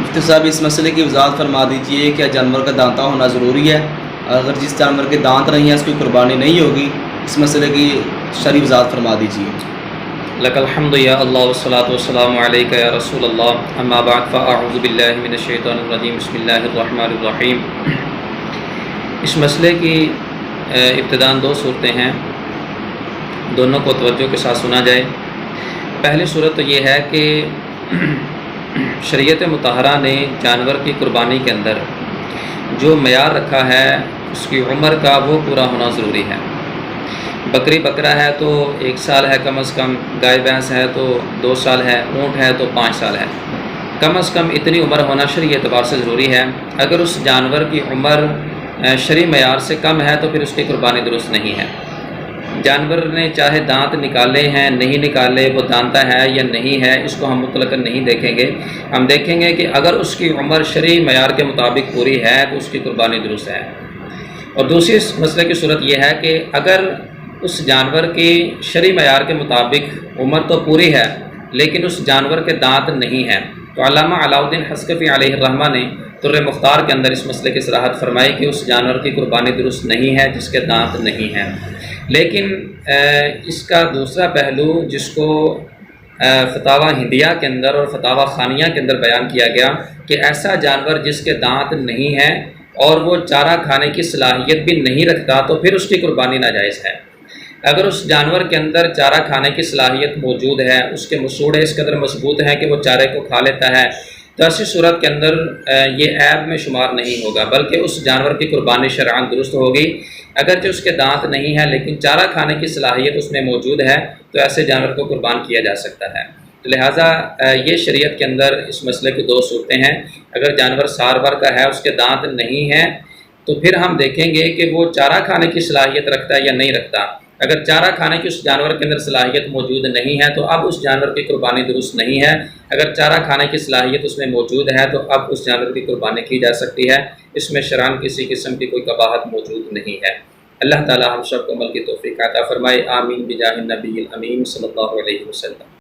مفتی صاحب اس مسئلے کی وضاحت فرما دیجیے، کیا جانور کا دانتا ہونا ضروری ہے؟ اگر جس جانور کے دانت نہیں ہیں اس کی قربانی نہیں ہوگی، اس مسئلے کی شرعی وضاحت فرما دیجیے۔ لک الحمد یا اللہ والصلاۃ والسلام علیک یا رسول اللہ، اما بعد فاعوذ باللہ من الشیطان الرجیم، بسم اللہ الرحمن الرحیم۔ اس مسئلے کی ابتداً دو صورتیں ہیں، دونوں کو توجہ کے ساتھ سنا جائے۔ پہلی صورت تو یہ ہے کہ شریعت مطہرہ نے جانور کی قربانی کے اندر جو معیار رکھا ہے اس کی عمر کا وہ پورا ہونا ضروری ہے۔ بکری بکرا ہے تو 1 سال ہے کم از کم، گائے بھینس ہے تو 2 سال ہے، اونٹ ہے تو 5 سال ہے، کم از کم اتنی عمر ہونا شرعی اعتبار سے ضروری ہے۔ اگر اس جانور کی عمر شرعی معیار سے کم ہے تو پھر اس کی قربانی درست نہیں ہے۔ جانور نے چاہے دانت نکالے ہیں نہیں نکالے، وہ دانتا ہے یا نہیں ہے، اس کو ہم مطلقاً نہیں دیکھیں گے۔ ہم دیکھیں گے کہ اگر اس کی عمر شرعی معیار کے مطابق پوری ہے تو اس کی قربانی درست ہے۔ اور دوسری مسئلے کی صورت یہ ہے کہ اگر اس جانور کی شرعی معیار کے مطابق عمر تو پوری ہے لیکن اس جانور کے دانت نہیں ہیں، تو علامہ علاء الدین حصکفی علیہ الرحمہ نے در مختار کے اندر اس مسئلے کی صراحت فرمائی کہ اس جانور کی قربانی درست نہیں ہے جس کے دانت نہیں ہیں۔ لیکن اس کا دوسرا پہلو جس کو فتاوی ہندیہ کے اندر اور فتاوی خانیہ کے اندر بیان کیا گیا کہ ایسا جانور جس کے دانت نہیں ہیں اور وہ چارہ کھانے کی صلاحیت بھی نہیں رکھتا تو پھر اس کی قربانی ناجائز ہے۔ اگر اس جانور کے اندر چارہ کھانے کی صلاحیت موجود ہے، اس کے مسوڑے اس قدر مضبوط ہیں کہ وہ چارے کو کھا لیتا ہے، تو ایسی صورت کے اندر یہ عیب میں شمار نہیں ہوگا بلکہ اس جانور کی قربانی شرعاً درست ہوگی۔ اگرچہ اس کے دانت نہیں ہے لیکن چارہ کھانے کی صلاحیت اس میں موجود ہے تو ایسے جانور کو قربان کیا جا سکتا ہے۔ لہٰذا یہ شریعت کے اندر اس مسئلے کی 2 صورتیں ہیں۔ اگر جانور سارور کا ہے، اس کے دانت نہیں ہیں، تو پھر ہم دیکھیں گے کہ وہ چارہ کھانے کی صلاحیت رکھتا ہے یا نہیں رکھتا۔ اگر چارہ کھانے کی اس جانور کے اندر صلاحیت موجود نہیں ہے تو اب اس جانور کی قربانی درست نہیں ہے۔ اگر چارہ کھانے کی صلاحیت اس میں موجود ہے تو اب اس جانور کی قربانی کی جا سکتی ہے۔ اس میں شرعاً کسی قسم کی کوئی قباحت موجود نہیں ہے۔ اللہ تعالی ہم سب کو عمل کی توفیق عطا فرمائے، آمین بجاہ النبی الامین صلی اللہ علیہ وسلم۔